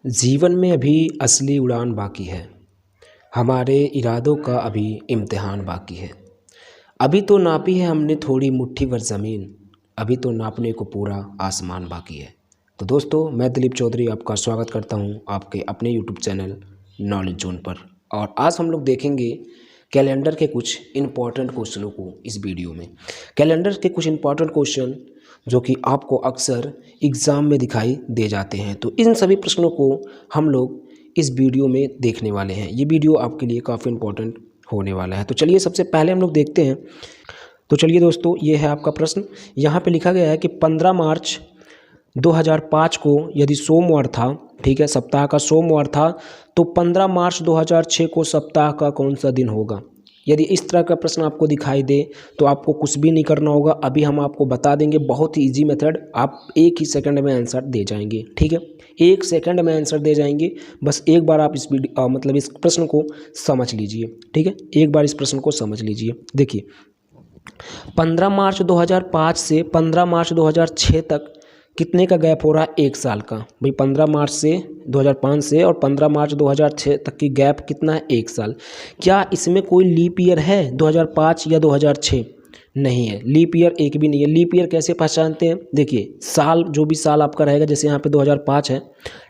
जीवन में अभी असली उड़ान बाकी है। हमारे इरादों का अभी इम्तिहान बाकी है। अभी तो नापी है हमने थोड़ी मुट्ठी भर ज़मीन, अभी तो नापने को पूरा आसमान बाकी है। तो दोस्तों, मैं दिलीप चौधरी आपका स्वागत करता हूं आपके अपने यूट्यूब चैनल नॉलेज जोन पर। और आज हम लोग देखेंगे कैलेंडर के कुछ इम्पॉर्टेंट क्वेश्चनों को इस वीडियो में। कैलेंडर के कुछ इम्पॉर्टेंट क्वेश्चन जो कि आपको अक्सर एग्ज़ाम में दिखाई दे जाते हैं, तो इन सभी प्रश्नों को हम लोग इस वीडियो में देखने वाले हैं। ये वीडियो आपके लिए काफ़ी इम्पोर्टेंट होने वाला है। तो चलिए सबसे पहले हम लोग देखते हैं। तो चलिए दोस्तों, ये है आपका प्रश्न। यहाँ पे लिखा गया है कि 15 मार्च 2005 को यदि सोमवार था, ठीक है, सप्ताह का सोमवार था, तो 15 मार्च 2006 को सप्ताह का कौन सा दिन होगा। यदि इस तरह का प्रश्न आपको दिखाई दे तो आपको कुछ भी नहीं करना होगा। अभी हम आपको बता देंगे, बहुत ही ईजी मेथड, आप एक ही सेकंड में आंसर दे जाएंगे। ठीक है, एक सेकंड में आंसर दे जाएंगे। बस एक बार आप इस मतलब इस प्रश्न को समझ लीजिए। ठीक है, एक बार इस प्रश्न को समझ लीजिए। देखिए, 15 मार्च 2005 से 15 मार्च 2006 तक कितने का गैप हो रहा है? एक साल का। भाई 15 मार्च से 2005 से और 15 मार्च 2006 तक की गैप कितना है? एक साल। क्या इसमें कोई लीप ईयर है 2005 या 2006? नहीं है, लीप ईयर एक भी नहीं है। लीप ईयर कैसे पहचानते हैं? देखिए, साल जो भी साल आपका रहेगा, जैसे यहाँ पे 2005 है,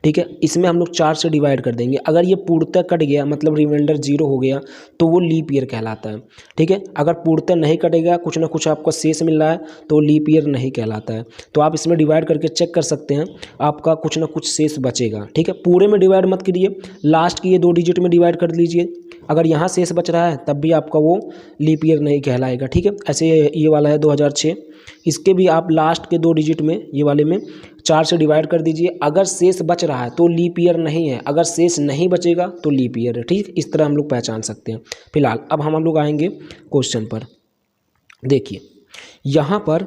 ठीक है, इसमें हम लोग 4 से डिवाइड कर देंगे। अगर ये पूर्णतः कट गया, मतलब रिमाइंडर 0 हो गया, तो वो लीप ईयर कहलाता है। ठीक है, अगर पूर्णतः नहीं कटेगा, कुछ ना कुछ आपको शेष मिल रहा है, तो लीप ईयर नहीं कहलाता है। तो आप इसमें डिवाइड करके चेक कर सकते हैं, आपका कुछ ना कुछ शेष बचेगा। ठीक है, पूरे में डिवाइड मत करिए, लास्ट की ये 2 डिजिट में डिवाइड कर लीजिए। अगर यहाँ शेष बच रहा है तब भी आपका वो लीप ईयर नहीं कहलाएगा। ठीक है, ऐसे ये वाला है 2006, इसके भी आप लास्ट के 2 डिजिट में, ये वाले में 4 से डिवाइड कर दीजिए। अगर शेष बच रहा है तो लीप ईयर नहीं है, अगर शेष नहीं बचेगा तो लीप ईयर है। ठीक, इस तरह हम लोग पहचान सकते हैं। फिलहाल अब हम लोग आएंगे क्वेश्चन पर। देखिए, यहाँ पर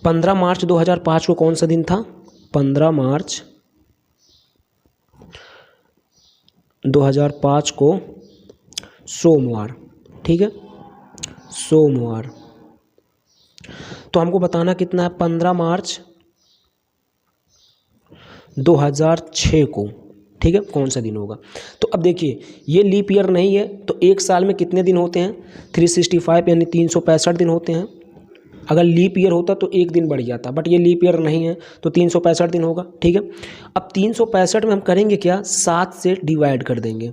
15 मार्च 2005 को कौन सा दिन था? 15 मार्च 2005 को सोमवार। ठीक है, सोमवार। तो हमको बताना कितना है? 15 मार्च 2006 को, ठीक है, कौन सा दिन होगा। तो अब देखिए, ये लीप ईयर नहीं है, तो एक साल में कितने दिन होते हैं? 365 यानी 365 दिन होते हैं। अगर लीप ईयर होता तो एक दिन बढ़ जाता, बट ये लीप ईयर नहीं है, तो 365 दिन होगा। ठीक है, अब 365 में हम करेंगे क्या? 7 से डिवाइड कर देंगे,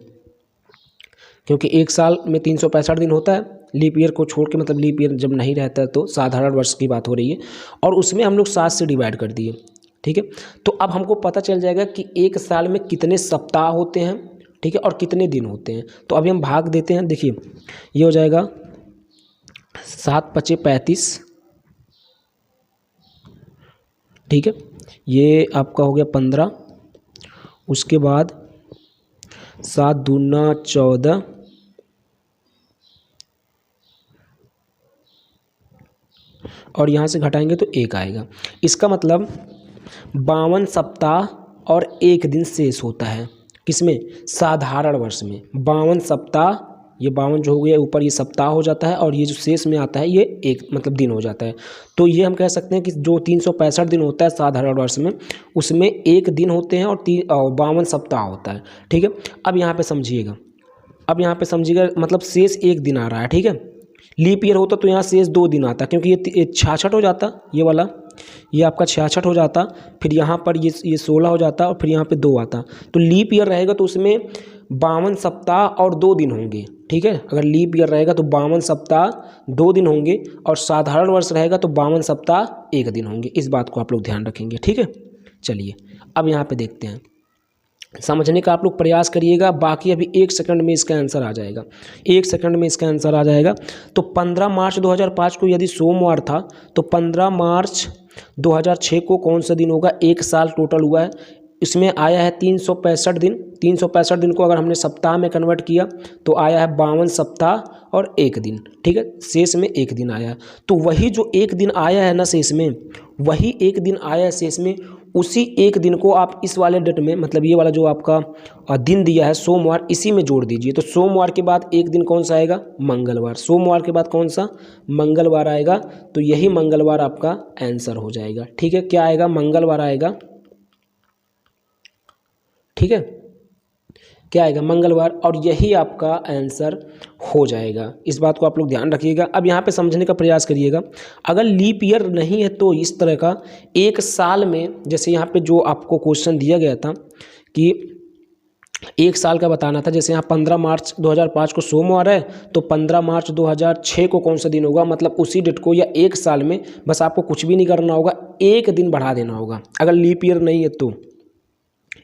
क्योंकि एक साल में 365 दिन होता है, लीप ईयर को छोड़ के, मतलब लीप ईयर जब नहीं रहता है तो साधारण वर्ष की बात हो रही है, और उसमें हम लोग 7 से डिवाइड कर दिए। ठीक है, तो अब हमको पता चल जाएगा कि एक साल में कितने सप्ताह होते हैं, ठीक है, और कितने दिन होते हैं। तो अभी हम भाग देते हैं। देखिए, ये हो जाएगा 7 × 5 = 35, ठीक है, ये आपका हो गया 15, उसके बाद 7 दूना 14, और यहाँ से घटाएंगे तो 1 आएगा। इसका मतलब 52 सप्ताह और 1 दिन शेष होता है। किसमें? साधारण वर्ष में 52 सप्ताह, ये 52 जो हो गया ऊपर, ये सप्ताह हो जाता है, और ये जो शेष में आता है ये एक मतलब दिन हो जाता है। तो ये हम कह सकते हैं कि जो 365 दिन होता है साधारण वर्ष में, उसमें 1 दिन होते हैं और 52 सप्ताह होता है। ठीक है, अब यहाँ पे समझिएगा, अब यहाँ पे समझिएगा, मतलब शेष 1 दिन आ रहा है। ठीक है, लीप ईयर होता तो यहाँ शेष 2 दिन आता, क्योंकि ये 66 हो जाता, ये वाला, ये आपका 66 हो जाता, फिर यहाँ पर ये 16 हो जाता, और फिर यहाँ पे 2 आता। तो लीप ईयर रहेगा तो उसमें 52 सप्ताह और 2 दिन होंगे। ठीक है, अगर लीप ईयर रहेगा तो 52 सप्ताह 2 दिन होंगे, और साधारण वर्ष रहेगा तो 52 सप्ताह 1 दिन होंगे। इस बात को आप लोग ध्यान रखेंगे। ठीक है, चलिए अब यहाँ पे देखते हैं, समझने का आप लोग प्रयास करिएगा। बाकी अभी 1 सेकंड में इसका आंसर आ जाएगा, 1 सेकंड में इसका आंसर आ जाएगा। तो 15 मार्च 2005 को यदि सोमवार था, तो 15 मार्च 2006 को कौन सा दिन होगा? एक साल टोटल हुआ है, इसमें आया है 365 दिन। 365 दिन को अगर हमने सप्ताह में कन्वर्ट किया तो आया है 52 सप्ताह और 1 दिन। ठीक है, शेष में 1 दिन आया। तो वही जो 1 दिन आया है ना शेष में, वही 1 दिन आया है शेष में, उसी 1 दिन को आप इस वाले डेट में, मतलब ये वाला जो आपका दिन दिया है सोमवार, इसी में जोड़ दीजिए। तो सोमवार के बाद 1 दिन कौन सा आएगा? मंगलवार। सोमवार के बाद कौन सा? मंगलवार आएगा। तो यही मंगलवार आपका आंसर हो जाएगा। ठीक है, क्या आएगा? मंगलवार आएगा। ठीक है, क्या आएगा मंगलवार, और यही आपका आंसर हो जाएगा। इस बात को आप लोग ध्यान रखिएगा। अब यहाँ पे समझने का प्रयास करिएगा, अगर लीप ईयर नहीं है तो इस तरह का एक साल में, जैसे यहाँ पे जो आपको क्वेश्चन दिया गया था कि एक साल का बताना था, जैसे यहाँ 15 मार्च 2005 को सोमवार है तो 15 मार्च 2006 को कौन सा दिन होगा, मतलब उसी डेट को, या एक साल में बस आपको कुछ भी नहीं करना होगा, एक दिन बढ़ा देना होगा। अगर लीप ईयर नहीं है तो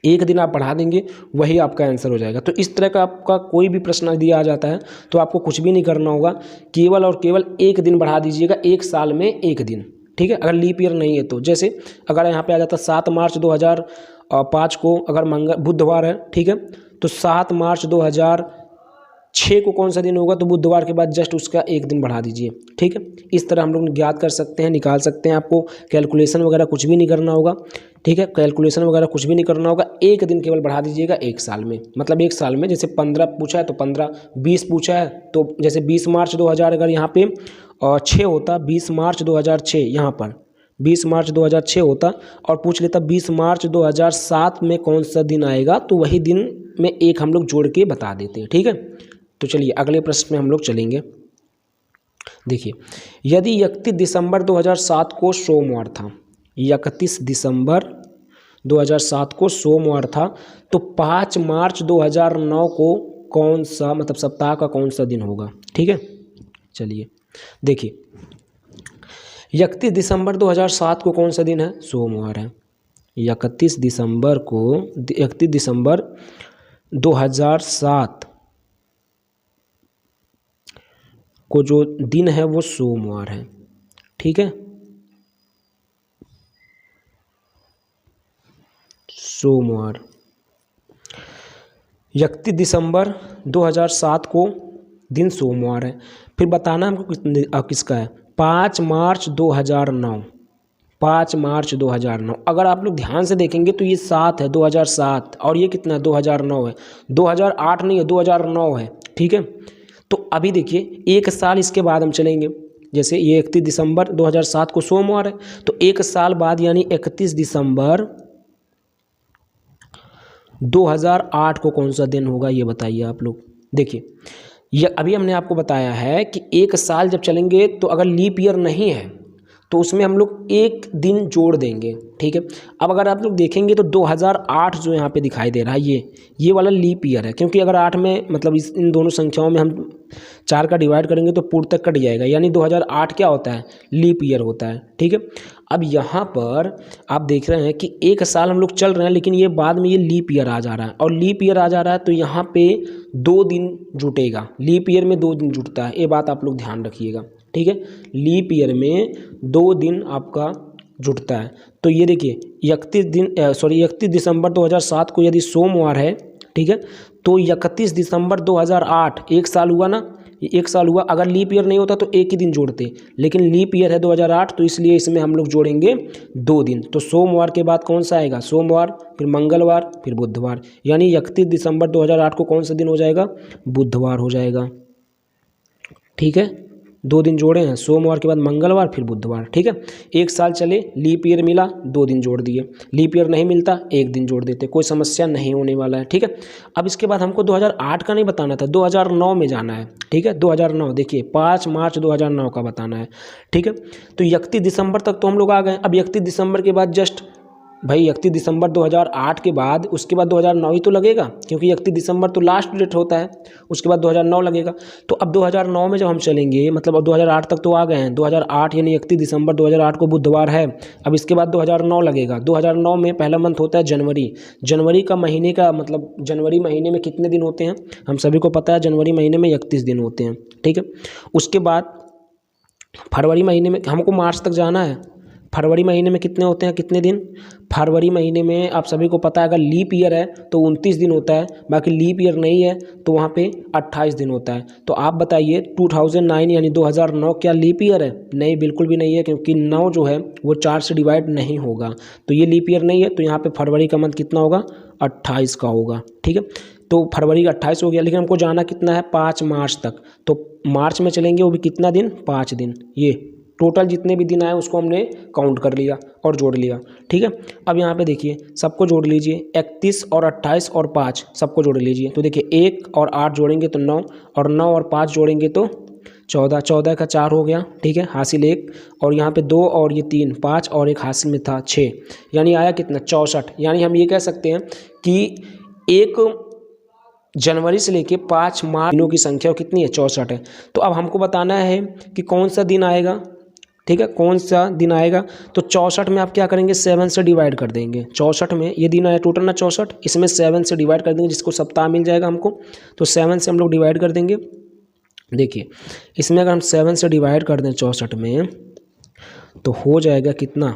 एक दिन आप बढ़ा देंगे, वही आपका आंसर हो जाएगा। तो इस तरह का आपका कोई भी प्रश्न दिया आ जाता है तो आपको कुछ भी नहीं करना होगा, केवल और केवल एक दिन बढ़ा दीजिएगा, एक साल में एक दिन, ठीक है, अगर लीप ईयर नहीं है तो। जैसे अगर यहाँ पे आ जाता 7 मार्च 2005 को अगर बुधवार है, ठीक है, तो 7 मार्च 2006 को कौन सा दिन होगा, तो बुधवार के बाद जस्ट उसका एक दिन बढ़ा दीजिए, ठीक है। इस तरह हम लोग ज्ञात कर सकते हैं, निकाल सकते हैं। आपको कैलकुलेशन वगैरह कुछ भी नहीं करना होगा, ठीक है, कैलकुलेशन वगैरह कुछ भी नहीं करना होगा, एक दिन केवल बढ़ा दीजिएगा एक साल में। मतलब एक साल में जैसे 15 पूछा है तो 15, 20 पूछा है तो जैसे 20 मार्च 2000 अगर यहाँ पे 6 होता, 20 मार्च 2006 यहाँ पर 20 मार्च 2006 होता, और पूछ लेता 20 मार्च 2007 में कौन सा दिन आएगा, तो वही दिन में एक हम लोग जोड़ के बता देते हैं, ठीक है। तो चलिए अगले प्रश्न में हम लोग चलेंगे। देखिए, यदि 31 दिसंबर 2007 को सोमवार था, 31 दिसंबर 2007 को सोमवार था, तो 5 मार्च 2009 को कौन सा, मतलब सप्ताह का कौन सा दिन होगा, ठीक है। चलिए देखिए, 31 दिसंबर 2007 को कौन सा दिन है, सोमवार है। 31 दिसंबर 2007 को जो दिन है वो सोमवार है, ठीक है, सोमवार। 31 दिसंबर 2007 को दिन सोमवार है। फिर बताना हमको किसका है, 5 मार्च 2009, 5 मार्च 2009। अगर आप लोग ध्यान से देखेंगे तो ये 7 है, 2007, और ये कितना है, 2009 है, 2008 नहीं है, 2009 है, ठीक है। तो अभी देखिए एक साल इसके बाद हम चलेंगे, जैसे ये 31 दिसंबर 2007 को सोमवार है, तो एक साल बाद यानी 31 दिसंबर 2008 को कौन सा दिन होगा, ये बताइए आप लोग। देखिए ये अभी हमने आपको बताया है कि एक साल जब चलेंगे तो अगर लीप ईयर नहीं है तो उसमें हम लोग एक दिन जोड़ देंगे, ठीक है। अब अगर आप लोग देखेंगे तो 2008 जो यहाँ पे दिखाई दे रहा है ये वाला लीप ईयर है, क्योंकि अगर 8 में मतलब इन दोनों संख्याओं में हम 4 का डिवाइड करेंगे तो पूर्व तक कट जाएगा, यानी 2008 क्या होता है, लीप ईयर होता है, ठीक है। अब यहाँ पर आप देख रहे हैं कि एक साल हम लोग चल रहे हैं, लेकिन ये बाद में ये लीप ईयर आ जा रहा है, और लीप ईयर आ जा रहा है तो यहाँ पे 2 दिन जुटेगा, लीप ईयर में 2 दिन जुटता है, ये बात आप लोग ध्यान रखिएगा, ठीक है। लीप ईयर में 2 दिन आपका जुटता है। तो ये देखिए 31 दिसंबर 2007 को यदि सोमवार है, ठीक है, तो 31 दिसंबर 2008 एक साल हुआ ना, एक साल हुआ। अगर लीप ईयर नहीं होता तो एक ही दिन जोड़ते, लेकिन लीप ईयर है 2008 तो इसलिए इसमें हम लोग जोड़ेंगे 2 दिन। तो सोमवार के बाद कौन सा आएगा, सोमवार, फिर मंगलवार, फिर बुधवार, यानी 31 दिसंबर 2008 को कौन सा दिन हो जाएगा, बुधवार हो जाएगा, ठीक है। 2 दिन जोड़े हैं, सोमवार के बाद मंगलवार फिर बुधवार, ठीक है। एक साल चले, लीप ईयर मिला 2 दिन जोड़ दिए, लीप ईयर नहीं मिलता 1 दिन जोड़ देते, कोई समस्या नहीं होने वाला है, ठीक है। अब इसके बाद हमको 2008 का नहीं बताना था, 2009 में जाना है, ठीक है। 2009 देखिए 5 मार्च 2009 का बताना है, ठीक है। तो 31 दिसंबर तक तो हम लोग आ गए। अब 31 दिसंबर के बाद जस्ट भाई 31 दिसंबर 2008 के बाद उसके बाद 2009 ही तो लगेगा, क्योंकि 31 दिसंबर तो लास्ट डेट होता है, उसके बाद 2009 लगेगा। तो अब 2009 में जब हम चलेंगे, मतलब अब 2008 तक तो आ गए हैं, 2008 यानी 31 दिसंबर 2008 को बुधवार है। अब इसके बाद 2009 लगेगा। 2009 में पहला मंथ होता है जनवरी। जनवरी का महीने का मतलब जनवरी महीने में कितने दिन होते हैं, हम सभी को पता है, जनवरी महीने में 31 दिन होते हैं, ठीक है। उसके बाद फरवरी महीने में, हमको मार्च तक जाना है, फरवरी महीने में कितने होते हैं, कितने दिन, फरवरी महीने में आप सभी को पता है अगर लीप ईयर है तो 29 दिन होता है, बाकी लीप ईयर नहीं है तो वहाँ पे 28 दिन होता है। तो आप बताइए 2009 यानी 2009 क्या लीप ईयर है, नहीं, बिल्कुल भी नहीं है, क्योंकि 9 जो है वो 4 से डिवाइड नहीं होगा, तो ये लीप ईयर नहीं है। तो यहाँ पर फरवरी का मंथ कितना होगा, 28 का होगा, ठीक है। तो फरवरी का 28 हो गया, लेकिन हमको जाना कितना है, 5 मार्च तक। तो मार्च में चलेंगे, वो भी कितना दिन, 5 दिन, ये टोटल जितने भी दिन आए उसको हमने काउंट कर लिया और जोड़ लिया। ठीक है, अब यहाँ पे देखिए सबको जोड़ लीजिए, 31 और 28 और 5 सबको जोड़ लीजिए। तो देखिए 1 और 8 जोड़ेंगे तो 9, और 9 और 5 जोड़ेंगे तो 14, 14 का 4 हो गया। ठीक है, हासिल 1, और यहाँ पे 2 और ये 3, 5 और एक हासिल में था 6, यानी आया कितना 64। यानी हम ये कह सकते हैं कि 1 जनवरी से लेके 5 मार्च दिनों की संख्या कितनी है, 64 है। तो अब हमको बताना है कि कौन सा दिन आएगा। ठीक है, कौन सा दिन आएगा, तो 64 में आप क्या करेंगे, 7 से डिवाइड कर देंगे। 64 में ये दिन आया टोटल ना 64, इसमें 7 से डिवाइड कर देंगे, जिसको सप्ताह मिल जाएगा हमको। तो 7 से हम लोग डिवाइड कर देंगे। देखिए इसमें अगर हम 7 से डिवाइड कर दें 64 में, तो हो जाएगा कितना,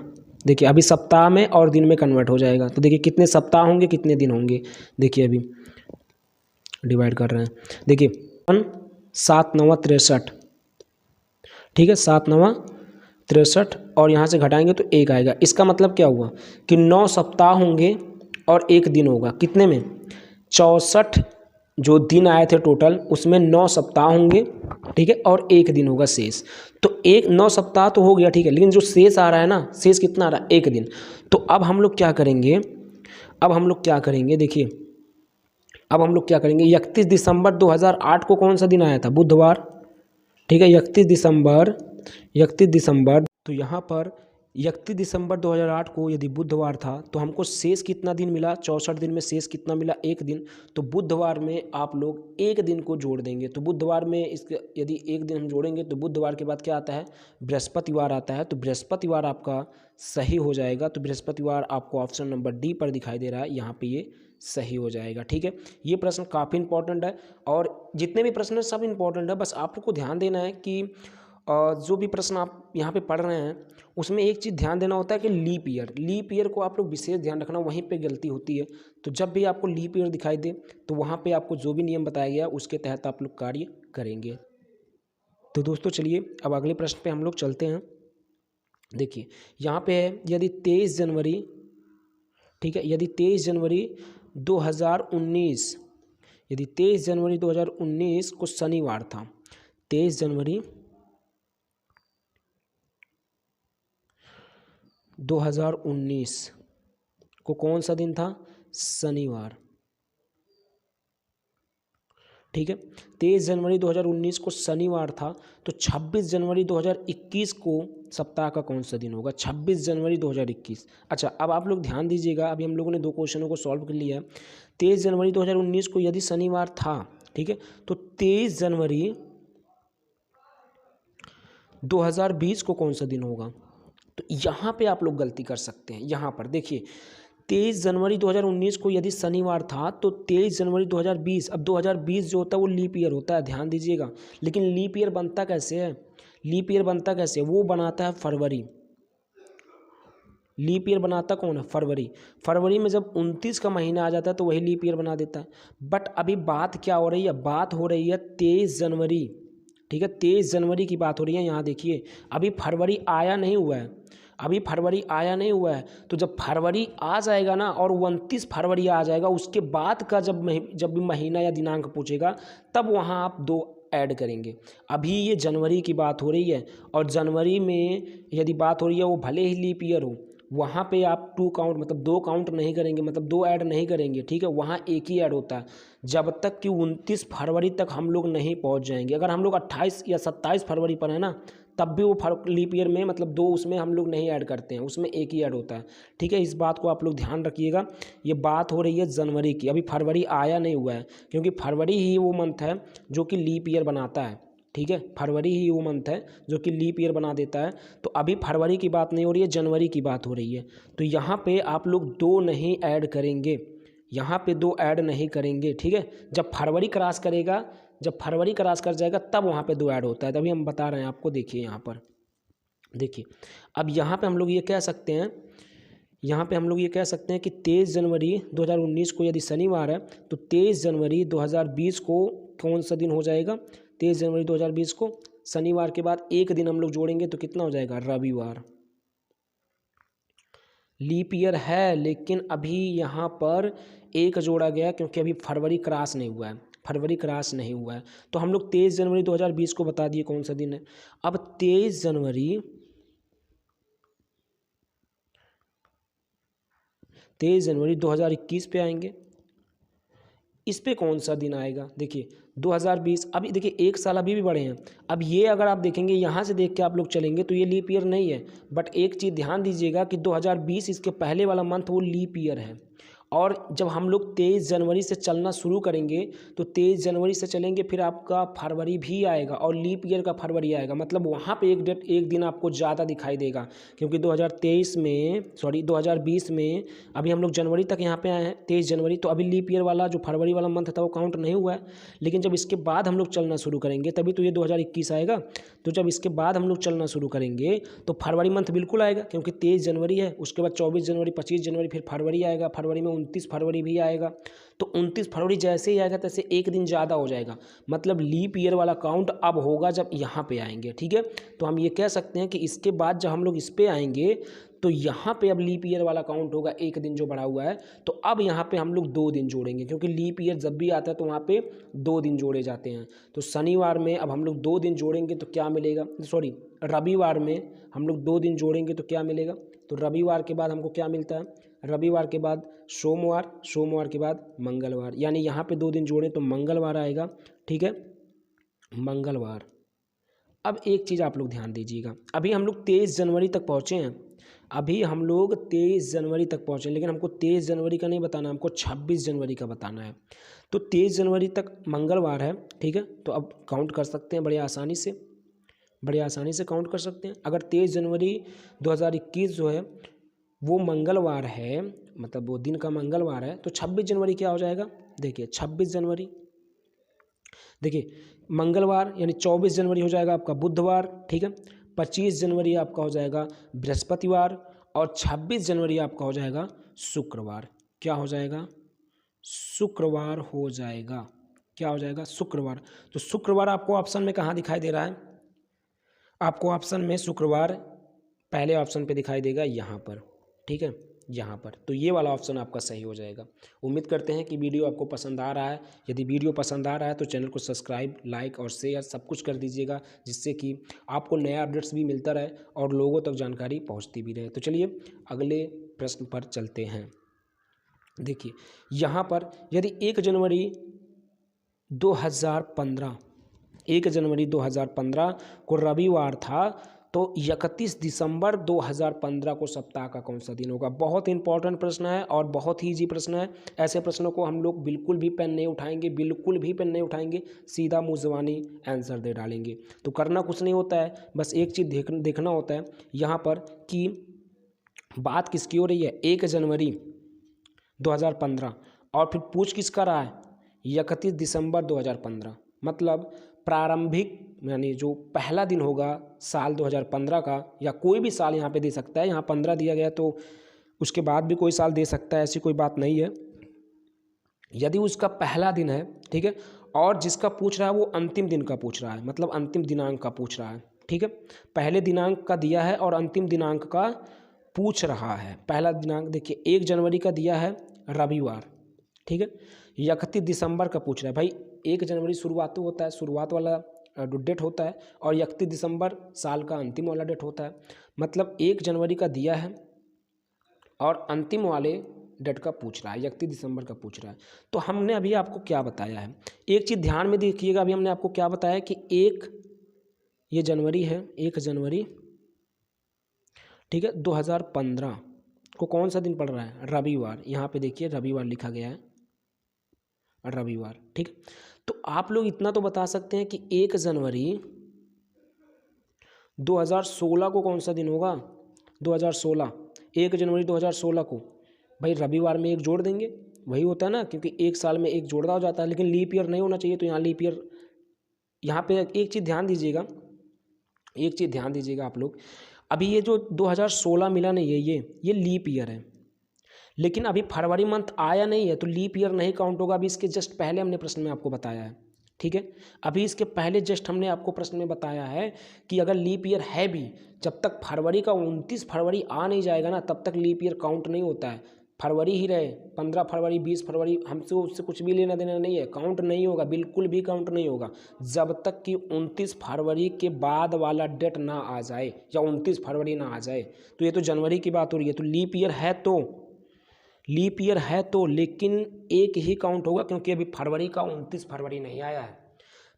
देखिए अभी सप्ताह में और दिन में कन्वर्ट हो जाएगा। तो देखिए कितने सप्ताह होंगे, कितने दिन होंगे, देखिए अभी डिवाइड कर रहे हैं। देखिए 7 9 63, ठीक है, 7 9 63, और यहाँ से घटाएंगे तो 1 आएगा। इसका मतलब क्या हुआ कि 9 सप्ताह होंगे और 1 दिन होगा। कितने में, 64 जो दिन आए थे टोटल, उसमें 9 सप्ताह होंगे। ठीक है, और 1 दिन होगा शेष। तो 9 सप्ताह तो हो गया, ठीक है, लेकिन जो शेष आ रहा है ना, शेष कितना आ रहा है, 1 दिन। तो अब हम लोग क्या करेंगे, देखिए अब हम लोग क्या करेंगे, 31 दिसंबर 2008 को कौन सा दिन आया था, बुधवार। ठीक है, 31 दिसंबर, तो यहाँ पर 31 दिसंबर 2008 को यदि बुधवार था, तो हमको शेष कितना दिन मिला, 64 दिन में शेष कितना मिला, 1 दिन। तो बुधवार में आप लोग 1 दिन को जोड़ देंगे। तो बुधवार में इसके यदि 1 दिन हम जोड़ेंगे तो बुधवार के बाद क्या आता है, बृहस्पतिवार आता है। तो बृहस्पतिवार आपका सही हो जाएगा। तो बृहस्पतिवार आपको ऑप्शन नंबर डी पर दिखाई दे रहा है, यहाँ पे ये सही हो जाएगा। ठीक है, ये प्रश्न काफ़ी इंपॉर्टेंट है, और जितने भी प्रश्न हैं सब इंपॉर्टेंट है। बस आपको ध्यान देना है कि जो भी प्रश्न आप यहाँ पे पढ़ रहे हैं उसमें एक चीज़ ध्यान देना होता है कि लीप ईयर को आप लोग विशेष ध्यान रखना, वहीं पे गलती होती है। तो जब भी आपको लीप ईयर दिखाई दे तो वहाँ पे आपको जो भी नियम बताया गया उसके तहत आप लोग कार्य करेंगे। तो दोस्तों चलिए अब अगले प्रश्न पे हम लोग चलते हैं। देखिए यहाँ पे है, यदि 23 जनवरी, ठीक है, यदि 23 जनवरी 2019, यदि 23 जनवरी 2019 को शनिवार था, 23 जनवरी 2019 को कौन सा दिन था, शनिवार। ठीक है, 23 जनवरी 2019 को शनिवार था, तो 26 जनवरी 2021 को सप्ताह का कौन सा दिन होगा, 26 जनवरी 2021। अच्छा अब आप लोग ध्यान दीजिएगा, अभी हम लोगों ने 2 क्वेश्चनों को सॉल्व कर लिया है। 23 जनवरी 2019 को यदि शनिवार था, ठीक है, तो 23 जनवरी 2020 को कौन सा दिन होगा। तो यहाँ पे आप लोग गलती कर सकते हैं। यहाँ पर देखिए 23 जनवरी 2019 को यदि शनिवार था, तो 23 जनवरी 2020, अब 2020 जो होता है वो लीप ईयर होता है, ध्यान दीजिएगा। लेकिन लीप ईयर बनता कैसे है, लीप ईयर बनता कैसे, वो बनाता है फरवरी। लीप ईयर बनाता कौन है, फरवरी। फरवरी में जब 29 का महीना आ जाता है तो वही लीप ईयर बना देता है। बट अभी बात क्या हो रही है, बात हो रही है 23 जनवरी, ठीक है, 23 जनवरी की बात हो रही है। यहाँ देखिए अभी फरवरी आया नहीं हुआ है, अभी फरवरी आया नहीं हुआ है। तो जब फरवरी आ जाएगा ना, और 29 फरवरी आ जाएगा, उसके बाद का जब भी महीना या दिनांक पूछेगा, तब वहाँ आप 2 ऐड करेंगे। अभी ये जनवरी की बात हो रही है, और जनवरी में यदि बात हो रही है वो भले ही लीप ईयर हो, वहाँ पे आप 2 काउंट मतलब 2 काउंट नहीं करेंगे, मतलब 2 ऐड नहीं करेंगे। ठीक है, वहाँ एक ही ऐड होता है, जब तक कि 29 फरवरी तक हम लोग नहीं पहुँच जाएंगे। अगर हम लोग 28 या 27 फरवरी पर है ना, तब भी वो लीप ईयर में मतलब 2 उसमें हम लोग नहीं ऐड करते हैं, उसमें एक ही ऐड होता है। ठीक है, इस बात को आप लोग ध्यान रखिएगा। ये बात हो रही है जनवरी की, अभी फरवरी आया नहीं हुआ है, क्योंकि फरवरी ही वो मंथ है जो कि लीप ईयर बनाता है। ठीक है, फरवरी ही वो मंथ है जो कि लीप ईयर बना देता है। तो अभी फरवरी की बात नहीं हो रही है, जनवरी की बात हो रही है। तो यहाँ पे आप लोग 2 नहीं ऐड करेंगे, यहाँ पे 2 ऐड नहीं करेंगे। ठीक है, जब फरवरी क्रॉस करेगा, जब फरवरी क्रॉस कर जाएगा तब वहाँ पे 2 ऐड होता है, तभी हम बता रहे हैं आपको। देखिए यहाँ पर देखिए, अब यहाँ पे हम लोग ये कह सकते हैं, यहाँ पे हम लोग ये कह सकते हैं कि 23 जनवरी 2019 को यदि शनिवार है, तो 23 जनवरी 2020 को कौन सा दिन हो जाएगा, 23 जनवरी 2020 को शनिवार के बाद 1 दिन हम लोग जोड़ेंगे तो कितना हो जाएगा, रविवार। लीप ईयर है, लेकिन अभी यहाँ पर 1 जोड़ा गया क्योंकि अभी फरवरी क्रॉस नहीं हुआ है। फरवरी क्रॉस नहीं हुआ है। तो हम लोग 23 जनवरी 2020 को बता दिए कौन सा दिन है। अब 23 जनवरी 2021 पे आएंगे, इस पे कौन सा दिन आएगा? देखिए 2020, अभी देखिए एक साल अभी भी बढ़े हैं। अब ये अगर आप देखेंगे यहाँ से देख के आप लोग चलेंगे तो ये लीप ईयर नहीं है, बट एक चीज़ ध्यान दीजिएगा कि 2020 इसके पहले वाला मंथ वो लीप ईयर है। और जब हम लोग 23 जनवरी से चलना शुरू करेंगे तो 23 जनवरी से चलेंगे, फिर आपका फरवरी भी आएगा और लीप ईयर का फरवरी आएगा। मतलब वहाँ पे एक दिन आपको ज़्यादा दिखाई देगा, क्योंकि 2020 में अभी हम लोग जनवरी तक यहाँ पे आए हैं 23 जनवरी, तो अभी लीप ईयर वाला जो फरवरी वाला मंथ था वो काउंट नहीं हुआ है। लेकिन जब इसके बाद हम लोग चलना शुरू करेंगे तभी तो ये 2021 आएगा। तो जब इसके बाद हम लोग चलना शुरू करेंगे तो फरवरी मंथ बिल्कुल आएगा, क्योंकि 23 जनवरी है, उसके बाद 24 जनवरी, 25 जनवरी, फिर फरवरी आएगा। फरवरी में 29 फरवरी भी आएगा। तो 29 फरवरी जैसे ही आएगा तैसे एक दिन ज़्यादा हो जाएगा। मतलब लीप ईयर वाला काउंट अब होगा जब यहाँ पे आएंगे, ठीक है। तो हम ये कह सकते हैं कि इसके बाद जब हम लोग इस पे आएंगे तो यहाँ पे अब लीप ईयर वाला काउंट होगा, एक दिन जो बढ़ा हुआ है। तो अब यहाँ पे हम लोग 2 दिन जोड़ेंगे, क्योंकि लीप ईयर जब भी आता है तो वहाँ पे 2 दिन जोड़े जाते हैं। तो शनिवार में अब हम लोग 2 दिन जोड़ेंगे तो क्या मिलेगा, सॉरी रविवार में हम लोग 2 दिन जोड़ेंगे तो क्या मिलेगा। तो रविवार के बाद हमको क्या मिलता है, रविवार के बाद सोमवार, सोमवार के बाद मंगलवार, यानी यहाँ पे 2 दिन जोड़ें तो मंगलवार आएगा, ठीक है, मंगलवार। अब एक चीज़ आप लोग ध्यान दीजिएगा, अभी हम लोग 23 जनवरी तक पहुँचे हैं, अभी हम लोग 23 जनवरी तक पहुँचे, लेकिन हमको 23 जनवरी का नहीं बताना, हमको 26 जनवरी का बताना है। तो 23 जनवरी तक मंगलवार है, ठीक है। तो अब काउंट कर सकते हैं बड़े आसानी से काउंट कर सकते हैं। अगर 23 जनवरी 2021 जो है वो मंगलवार है, मतलब वो दिन का मंगलवार है, तो 26 जनवरी क्या हो जाएगा, देखिए 26 जनवरी, देखिए मंगलवार यानी 24 जनवरी हो जाएगा आपका बुधवार, ठीक है। 25 जनवरी आपका हो जाएगा बृहस्पतिवार और 26 जनवरी आपका हो जाएगा शुक्रवार। क्या हो जाएगा, शुक्रवार हो जाएगा। क्या हो जाएगा, शुक्रवार। तो शुक्रवार आपको ऑप्शन में कहाँ दिखाई दे रहा है, आपको ऑप्शन में शुक्रवार पहले ऑप्शन पे दिखाई देगा यहाँ पर, ठीक है, यहाँ पर। तो ये वाला ऑप्शन आपका सही हो जाएगा। उम्मीद करते हैं कि वीडियो आपको पसंद आ रहा है। यदि वीडियो पसंद आ रहा है तो चैनल को सब्सक्राइब, लाइक और शेयर सब कुछ कर दीजिएगा, जिससे कि आपको नया अपडेट्स भी मिलता रहे और लोगों तक जानकारी पहुँचती भी रहे। तो चलिए अगले प्रश्न पर चलते हैं। देखिए यहाँ पर यदि 1 जनवरी 2015 को रविवार था तो 31 दिसंबर 2015 को सप्ताह का कौन सा दिन होगा। बहुत इंपॉर्टेंट प्रश्न है और बहुत ही ईजी प्रश्न है। ऐसे प्रश्नों को हम लोग बिल्कुल भी पेन नहीं उठाएंगे, सीधा मुँह ज़बानी आंसर दे डालेंगे। तो करना कुछ नहीं होता है, बस एक चीज़ देखना होता है यहाँ पर कि बात किसकी हो रही है, 1 जनवरी 2015, और फिर पूछ किसका रहा है, 31 दिसंबर 2015। मतलब प्रारंभिक यानी जो पहला दिन होगा साल 2015 का, या कोई भी साल यहाँ पे दे सकता है, यहाँ 15 दिया गया तो उसके बाद भी कोई साल दे सकता है, ऐसी कोई बात नहीं है। यदि उसका पहला दिन है, ठीक है, और जिसका पूछ रहा है वो अंतिम दिन का पूछ रहा है, मतलब अंतिम दिनांक का पूछ रहा है, ठीक है। पहले दिनांक का दिया है और अंतिम दिनांक का पूछ रहा है। पहला दिनांक देखिए 1 जनवरी का दिया है रविवार, ठीक है। 31 दिसंबर का पूछ रहा है, भाई 1 जनवरी शुरुआत होता है, शुरुआत वाला डेट होता है, और 31 दिसंबर साल का अंतिम वाला डेट होता है। मतलब 1 जनवरी का दिया है और अंतिम वाले डेट का पूछ रहा है, 31 दिसंबर का पूछ रहा है। तो हमने अभी आपको क्या बताया है, एक चीज़ ध्यान में देखिएगा, अभी हमने आपको क्या बताया कि ये जनवरी है, 1 जनवरी, ठीक है, 2015 को कौन सा दिन पड़ रहा है, रविवार। यहाँ पे देखिए रविवार लिखा गया है, रविवार, ठीक। तो आप लोग इतना तो बता सकते हैं कि 1 जनवरी 2016 को कौन सा दिन होगा, 2016, 1 जनवरी 2016 को भाई रविवार में 1 जोड़ देंगे, वही होता है ना, क्योंकि एक साल में 1 जोड़ता हो जाता है, लेकिन लीप ईयर नहीं होना चाहिए। तो यहाँ लीप ईयर, यहाँ पे एक चीज़ ध्यान दीजिएगा आप लोग, अभी ये जो 2016 मिला नहीं है, ये लीप ईयर है, लेकिन अभी फरवरी मंथ आया नहीं है तो लीप ईयर नहीं काउंट होगा। अभी इसके जस्ट पहले हमने प्रश्न में आपको बताया है, ठीक है। अभी इसके पहले जस्ट हमने आपको प्रश्न में बताया है कि अगर लीप ईयर है भी, जब तक फरवरी का 29 फरवरी आ नहीं जाएगा ना, तब तक लीप ईयर काउंट नहीं होता है। फरवरी ही रहे, 15 फरवरी 20 फरवरी, हमसे उससे कुछ भी लेना देना नहीं है, काउंट नहीं होगा, बिल्कुल भी काउंट नहीं होगा जब तक कि 29 फरवरी के बाद वाला डेट ना आ जाए या 29 फरवरी ना आ जाए। तो ये तो जनवरी की बात हो रही है, तो लीप ईयर है तो लेकिन एक ही काउंट होगा, क्योंकि अभी फरवरी का 29 फरवरी नहीं आया है,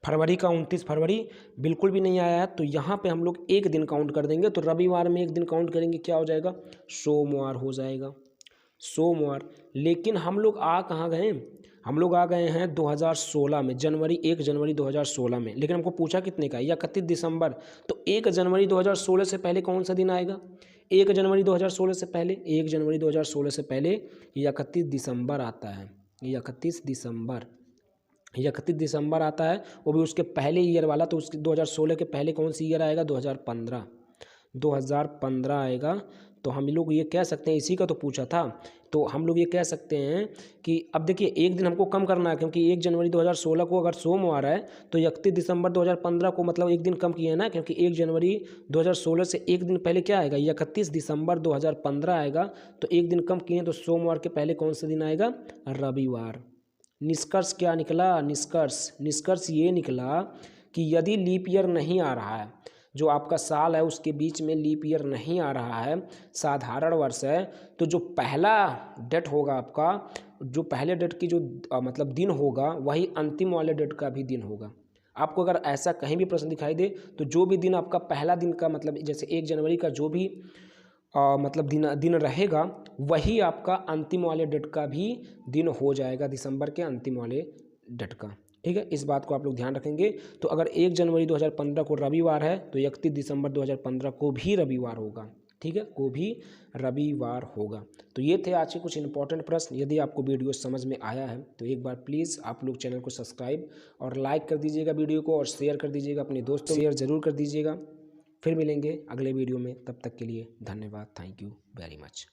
फरवरी का 29 फरवरी बिल्कुल भी नहीं आया है। तो यहाँ पे हम लोग एक दिन काउंट कर देंगे, तो रविवार में एक दिन काउंट करेंगे, क्या हो जाएगा, सोमवार हो जाएगा, सोमवार। लेकिन हम लोग आ कहाँ गए, हम लोग आ गए हैं 2016 में, 1 जनवरी 2016 में। लेकिन हमको पूछा कितने का, 31 दिसंबर। तो 1 जनवरी 2016 से पहले कौन सा दिन आएगा, 1 जनवरी 2016 से पहले, 1 जनवरी 2016 से पहले 31 दिसंबर आता है, 31 दिसंबर, 31 दिसंबर आता है, वो भी उसके पहले ईयर वाला। तो उसके 2016 के पहले कौन सी ईयर आएगा, 2015 आएगा। तो हम लोग ये कह सकते हैं, इसी का तो पूछा था, तो हम लोग ये कह सकते हैं कि अब देखिए एक दिन हमको कम करना है, क्योंकि 1 जनवरी 2016 को अगर सोमवार है तो 31 दिसंबर 2015 को मतलब एक दिन कम किया है ना, क्योंकि 1 जनवरी 2016 से एक दिन पहले क्या आएगा, 31 दिसंबर 2015 आएगा। तो एक दिन कम किए, तो सोमवार के पहले कौन सा दिन आएगा, रविवार। निष्कर्ष क्या निकला, निष्कर्ष ये निकला कि यदि लीप ईयर नहीं आ रहा है, जो आपका साल है उसके बीच में लीप ईयर नहीं आ रहा है, साधारण वर्ष है, तो जो पहला डेट होगा आपका, जो पहले डेट की जो मतलब दिन होगा, वही अंतिम वाले डेट का भी दिन होगा। आपको अगर ऐसा कहीं भी प्रश्न दिखाई दे, तो जो भी दिन आपका पहला दिन का मतलब जैसे 1 जनवरी का जो भी मतलब दिन रहेगा, वही आपका अंतिम वाले डेट का भी दिन हो जाएगा, दिसंबर के अंतिम वाले डेट का। ठीक है, इस बात को आप लोग ध्यान रखेंगे। तो अगर 1 जनवरी 2015 को रविवार है, तो 31 दिसंबर 2015 को भी रविवार होगा। ठीक है, को भी रविवार होगा। तो ये थे आज के कुछ इंपॉर्टेंट प्रश्न। यदि आपको वीडियो समझ में आया है तो एक बार प्लीज़ आप लोग चैनल को सब्सक्राइब और लाइक कर दीजिएगा वीडियो को, और शेयर कर दीजिएगा अपने दोस्तों, शेयर ज़रूर कर दीजिएगा। फिर मिलेंगे अगले वीडियो में, तब तक के लिए धन्यवाद, थैंक यू वेरी मच।